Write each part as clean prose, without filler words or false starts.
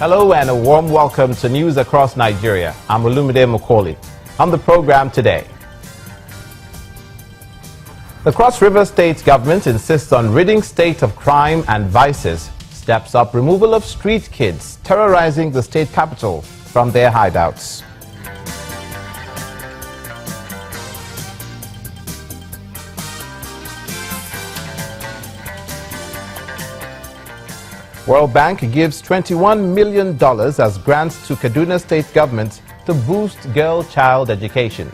Hello and a warm welcome to News Across Nigeria. I'm Olumide Macaulay. On the program today, the Cross River State government insists on ridding state of crime and vices, steps up removal of street kids terrorizing the state capital from their hideouts. World Bank gives $21 million as grants to Kaduna State government to boost girl-child education.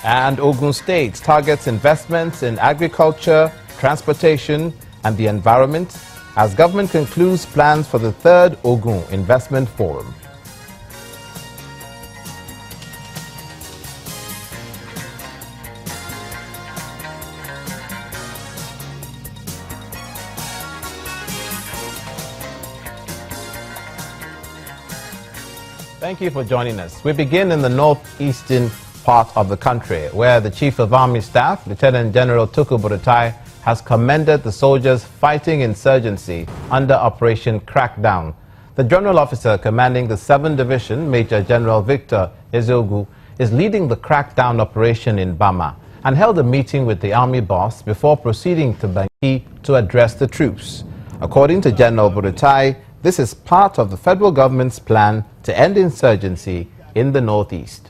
And Ogun State targets investments in agriculture, transportation, and the environment as government concludes plans for the third Ogun Investment Forum. Thank you for joining us. We begin in the northeastern part of the country, where the Chief of Army Staff, Lieutenant General Tukur Buratai, has commended the soldiers fighting insurgency under Operation Crackdown. The General Officer commanding the 7th Division, Major General Victor Ezeogu, is leading the Crackdown operation in Bama and held a meeting with the Army boss before proceeding to Bangi to address the troops. According to General Buratai, this is part of the federal government's plan to end insurgency in the northeast.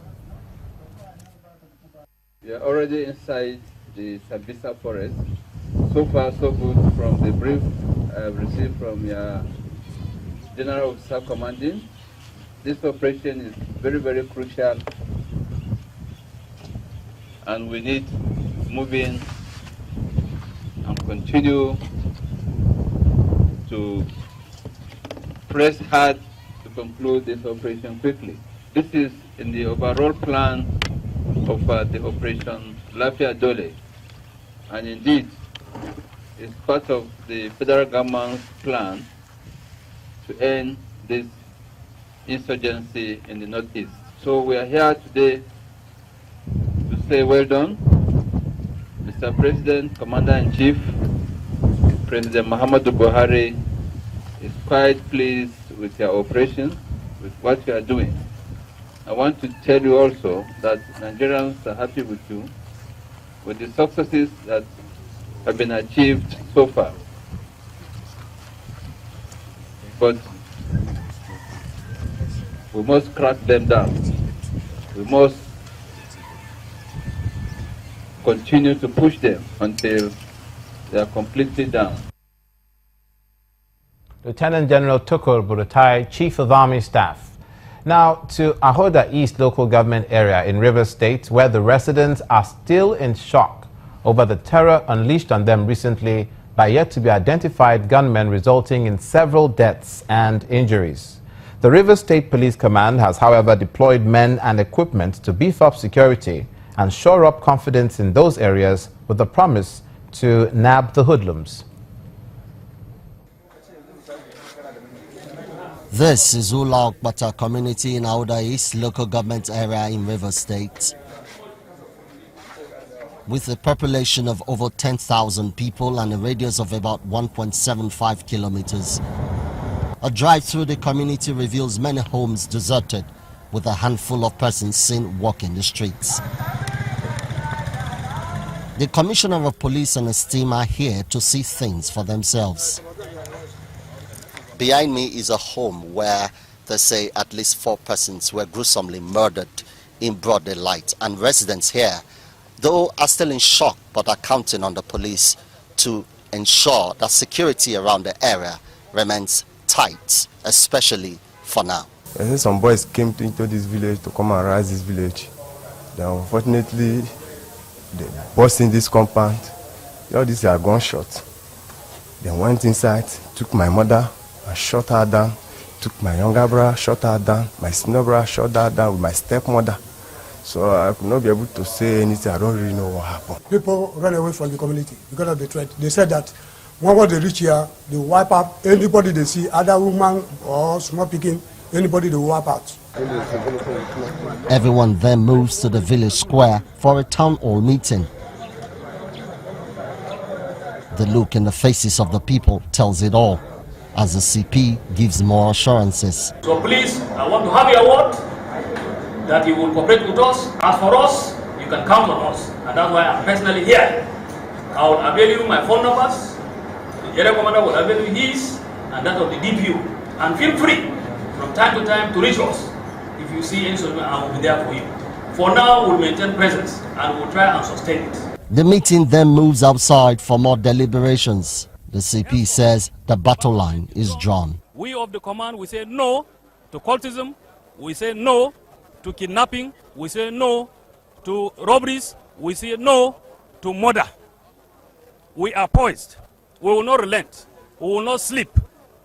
We are already inside the Sabisa forest. So far, so good from the brief I have received from your General Officer Commanding. This operation is very, very crucial, and we need to move in and continue to press hard to conclude this operation quickly. This is in the overall plan of the Operation Lafia Dole, and indeed it's part of the federal government's plan to end this insurgency in the northeast. So we are here today to say well done, Mr. President, Commander-in-Chief, President Muhammadu Buhari is quite pleased with your operation, with what you are doing. I want to tell you also that Nigerians are happy with you, with the successes that have been achieved so far. But we must crack them down. We must continue to push them until they are completely down. Lieutenant General Tukur Buratai, Chief of Army Staff. Now to Ahoda East local government area in Rivers State, where the residents are still in shock over the terror unleashed on them recently by yet to be identified gunmen, resulting in several deaths and injuries. The Rivers State Police Command has, however, deployed men and equipment to beef up security and shore up confidence in those areas with the promise to nab the hoodlums. This is Ula Okbata community in Ahoda East local government area in Rivers State. With a population of over 10,000 people and a radius of about 1.75 kilometers, a drive through the community reveals many homes deserted with a handful of persons seen walking the streets. The Commissioner of Police and his team are here to see things for themselves. Behind me is a home where they say at least 4 persons were gruesomely murdered in broad daylight, and residents here, though, are still in shock but are counting on the police to ensure that security around the area remains tight, especially for now. I think some boys came into this village to come and rise this village. Then unfortunately, they burst in this compound. All these are gunshots. They went inside, took my mother, I shot her down, took my younger brother, shot her down, my senior brother shot her down with my stepmother. So I could not be able to say anything. I don't really know what happened. People ran away from the community because of the threat. They said that when they reach here, they wipe up anybody they see, either woman or small picking, Anybody they will wipe out. Everyone then moves to the village square for a town hall meeting. The look in the faces of the people tells it all, as the CP gives more assurances. So please, I want to have your word that you will cooperate with us. As for us, you can count on us. And that's why I'm personally here. I will avail you my phone numbers. The area commander will avail you his and that of the DPU. And feel free from time to time to reach us. If you see any solution, I will be there for you. For now, we'll maintain presence and we'll try and sustain it. The meeting then moves outside for more deliberations. The CP says the battle line is drawn. We of the command, we say no to cultism, we say no to kidnapping, we say no to robberies, we say no to murder. We are poised. We will not relent. We will not sleep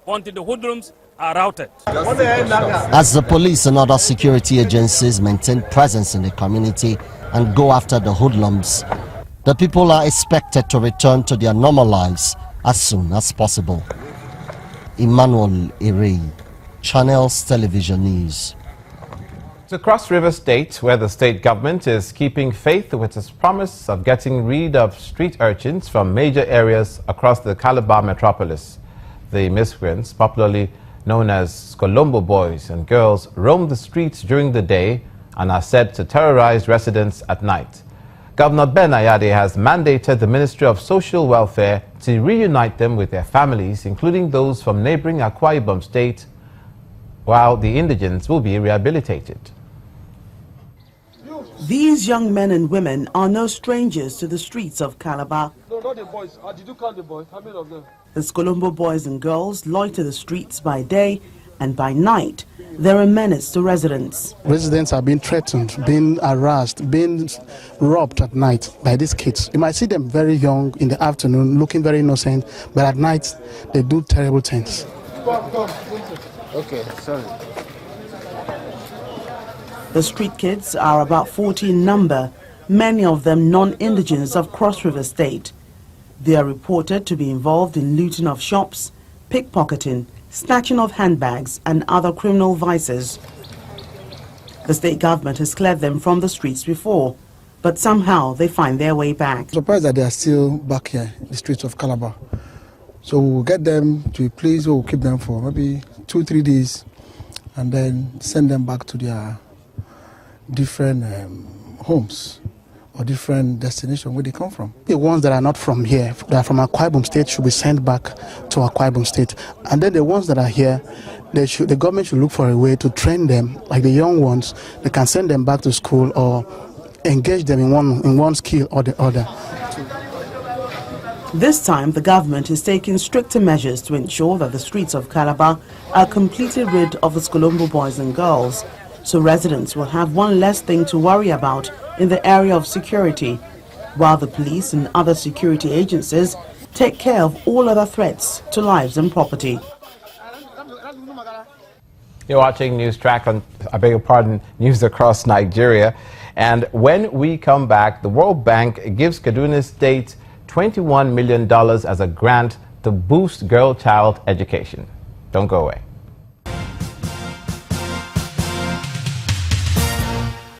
until the hoodlums are routed. As the police and other security agencies maintain presence in the community and go after the hoodlums, the people are expected to return to their normal lives as soon as possible. Emmanuel Ere, Channels Television News. To Cross River State, where the state government is keeping faith with its promise of getting rid of street urchins from major areas across the Calabar metropolis. The miscreants, popularly known as Colombo boys and girls, roam the streets during the day and are said to terrorize residents at night. Governor Ben Ayade has mandated the Ministry of Social Welfare to reunite them with their families, including those from neighboring Akwa Ibom State, while the indigents will be rehabilitated. These young men and women are no strangers to the streets of Calabar. No, not the boys. Did you count the boys? How many of them? The Colombo boys and girls loiter the streets by day, and by night, they're a menace to residents. Residents are being threatened, being harassed, being robbed at night by these kids. You might see them very young in the afternoon, looking very innocent, but at night, they do terrible things. Okay, sorry. The street kids are about 40 in number, many of them non-indigents of Cross River State. They are reported to be involved in looting of shops, pickpocketing, snatching of handbags and other criminal vices. The state government has cleared them from the streets before, but somehow they find their way back. Surprised that they are still back here in the streets of Calabar. So we'll get them to a place where we'll keep them for maybe 2-3 days and then send them back to their different homes or different destinations where they come from. The ones that are not from here, that are from Akwa Ibom State, should be sent back to Akwa Ibom State. And then the ones that are here, the government should look for a way to train them, like the young ones. They can send them back to school or engage them in one skill or the other. This time, the government is taking stricter measures to ensure that the streets of Calabar are completely rid of the Colombo boys and girls, so residents will have one less thing to worry about in the area of security, while the police and other security agencies take care of all other threats to lives and property. You're watching News Track on, News Across Nigeria. And when we come back, the World Bank gives Kaduna State $21 million as a grant to boost girl-child education. Don't go away.